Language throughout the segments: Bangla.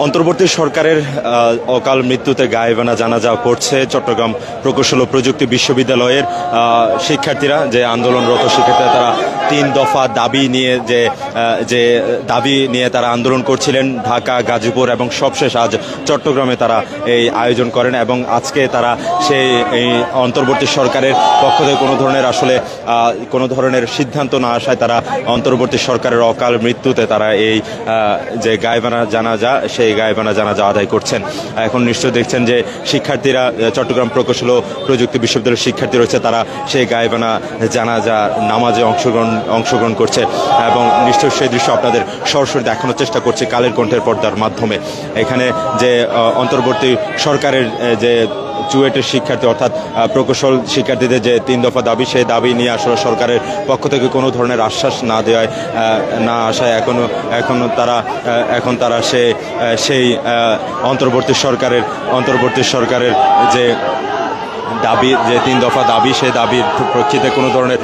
অন্তর্বর্তী সরকারের অকাল মৃত্যুতে গায়েবানা জানাজা পড়ছে চট্টগ্রাম প্রকৌশল ও প্রযুক্তি বিশ্ববিদ্যালয়ের শিক্ষার্থীরা, যে আন্দোলনরত শিক্ষার্থীরা, তারা 3 দফা দাবি নিয়ে যে দাবি নিয়ে তারা আন্দোলন করছিলেন ঢাকা, গাজীপুর এবং সবশেষ আজ চট্টগ্রামে তারা এই আয়োজন করেন। এবং আজকে তারা এই অন্তর্বর্তী সরকারের পক্ষ থেকে কোনো ধরনের সিদ্ধান্ত না আসায় তারা অন্তর্বর্তী সরকারের অকাল মৃত্যুতে তারা এই যে গায়েবানা জানাজা, সেই গায়েবানা জানাজা আদায় করছেন। এখন নিশ্চয় দেখছেন যে শিক্ষার্থীরা, চট্টগ্রাম প্রকৌশল ও প্রযুক্তি বিশ্ববিদ্যালয়ের শিক্ষার্থী রয়েছে, তারা সেই গায়েবানা জানাজা নামাজে অংশগ্রহণ করছে এবং নিশ্চয় সেই দৃশ্য আপনাদের সরাসরি দেখানোর চেষ্টা করছে কালের কণ্ঠের পর্দার মাধ্যমে। এখানে যে অন্তর্বর্তী সরকারের যে চুয়েটের শিক্ষার্থী অর্থাৎ প্রকৌশল শিক্ষার্থীদের যে 3 দফা দাবি, সেই দাবি নিয়ে আসলে সরকারের পক্ষ থেকে কোনো ধরনের আশ্বাস না আসায় এখনো তারা সেই অন্তর্বর্তী সরকারের যে দাবি, যে 3 দফা দাবি, সেই দাবির প্রেক্ষিতে কোনো ধরনের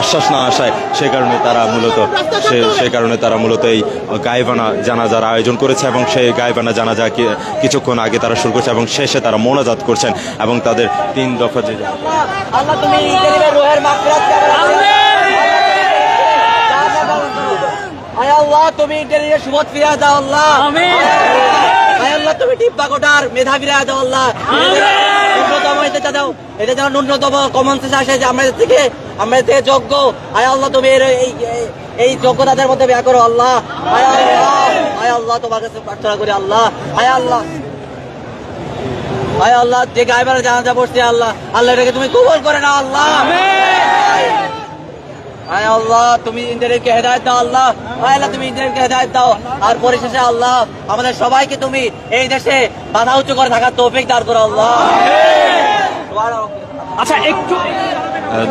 আশ্বাস না আসায় সে কারণে তারা মূলত এই গায়েবানা জানাজার আয়োজন করেছে এবং সেই গায়েবানা জানাজা কিছুক্ষণ আগে তারা শুরু করছে এবং শেষে তারা মোনাজাত করছেন এবং তাদের 3 দফা যে তুমি সুবোধ ফিরিয়ে দাও আল্লাহ, আল্লাহ তুমি টিপ্পা কোটার মেধা ফিরিয়ে দাও আল্লাহ, এটা যেন ন্যূনতম কমন সেন্স আসে যে আমাদের থেকে যোগ্য। আয় আল্লাহ তুমি এই যোগ্যতাদের মধ্যে ব্যয় করো আল্লাহ। আয় আল্লাহ তোমার কাছে প্রার্থনা করি আল্লাহ। আয় আল্লাহ যে গায়েবানা জানাজা পড়ছে আল্লাহ, এটাকে তুমি কবুল করে না আল্লাহ। আয় আল্লাহ তুমি ইন্টারনেটকে হেদায়েত দাও আল্লাহ। আয় আল্লাহ তুমি ইন্টারনেটকে হেদায়েত দাও। আর পরিশেষে আল্লাহ আমাদের সবাইকে তুমি এই দেশে বাধা উঁচু করে থাকার তৌফিক দান করো আল্লাহ। আচ্ছা, একটু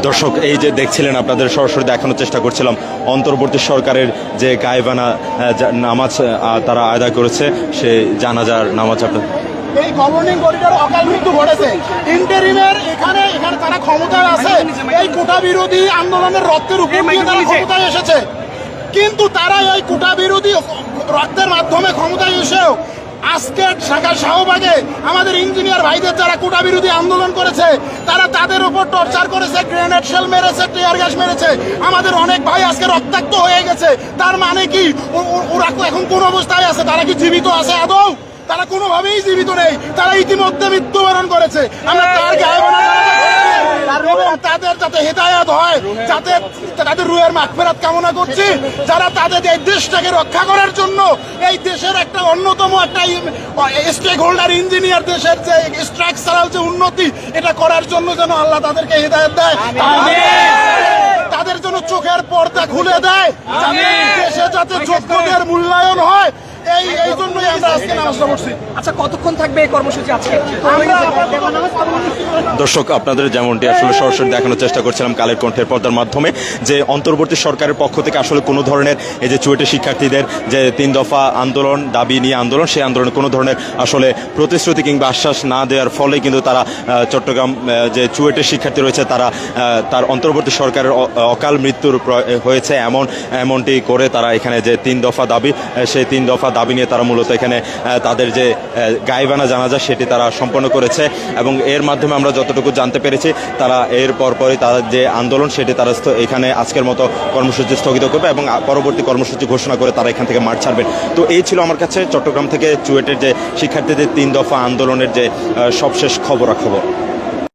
দর্শক, এই যে দেখছিলেন, আপনাদের সরাসরি দেখানোর চেষ্টা করছিলাম অন্তর্বর্তী সরকারের যে গায়েবানা নামাজ তারা আদায় করেছে, সেই জানাজার নামাজ। এই গভর্নিং বডিটার অকাল মৃত্যু ঘটেছে, ইন্টারিমের এখানে তারা ক্ষমতায় আছে, এই কোটা বিরোধী আন্দোলনের রক্তের উপর দিয়ে তারা ক্ষমতায় এসেছে, কিন্তু তারা এই কোটা বিরোধী রক্তের মাধ্যমে ক্ষমতায় এসেও আজকে ঢাকা শাহবাগে আমাদের ইঞ্জিনিয়ার ভাইদের যারা কোটা বিরোধী আন্দোলন করেছে, তাদের উপর টর্চার করেছে, গ্রেনেড শেল মেরেছে, টিয়ার গ্যাস মেরেছে। আমাদের অনেক ভাই আজকে রক্তাক্ত হয়ে গেছে। তার মানে কি ওরা এখন কোন অবস্থায় আছে? তারা কি জীবিত আছে আদৌ? তারা কোনোভাবেই জীবিত নেই, তারা ইতিমধ্যে মৃত্যুবরণ করেছে। আমরা তার গায়েবানা তাদের যাতে হেদায়েত হয়, যাতে তাদের রুহের মাগফিরাত কামনা করছি, যারা তাদের এই দেশটাকে রক্ষা করার জন্য, এই দেশের একটা অন্যতম একটা স্টেক হোল্ডার ইঞ্জিনিয়ার, দেশের যে স্ট্রাকচারাল যে উন্নতি, এটা করার জন্য যেন আল্লাহ তাদেরকে হেদায়েত দেয়, তাদের জন্য চোখের পর্দা খুলে দেয়, দেশে যাতে যোগ্যদের মূল্যায়ন হয়, এই জন্যই আমরা আজকে নামাজটা পড়ছি। আচ্ছা, কতক্ষণ থাকবে এই কর্মসূচি আজকে? দর্শক, আপনাদের যেমনটি আসলে সরাসরি দেখানোর চেষ্টা করছিলাম কালের কণ্ঠের পর্দার মাধ্যমে, যে অন্তর্বর্তী সরকারের পক্ষ থেকে আসলে কোনো ধরনের এই যে চুয়েটের শিক্ষার্থীদের যে 3 দফা আন্দোলন, দাবি নিয়ে আন্দোলন, সেই আন্দোলনে কোনো ধরনের আসলে প্রতিশ্রুতি কিংবা আশ্বাস না দেওয়ার ফলে কিন্তু তারা চট্টগ্রাম যে চুয়েটের শিক্ষার্থী রয়েছে, তার অন্তর্বর্তী সরকারের অকাল মৃত্যুর হয়েছে এমনটি করে তারা এখানে যে 3 দফা দাবি, সেই 3 দফা দাবি নিয়ে তারা মূলত এখানে তাদের যে গায়েবানা জানাজা সেটি তারা সম্পন্ন করেছে। এবং এর মাধ্যমে আমরা যতটুকু জানতে পেরেছি, তারা এর পরপরই তাদের যে আন্দোলন সেটি তারা এখানে আজকের মতো কর্মসূচি স্থগিত করবে এবং পরবর্তী কর্মসূচি ঘোষণা করে তারা এখান থেকে মাঠ ছাড়বেন। তো এই ছিল আমার কাছে চট্টগ্রাম থেকে চুয়েটের যে শিক্ষার্থীদের 3 দফা আন্দোলনের যে সবশেষ খবরাখবর।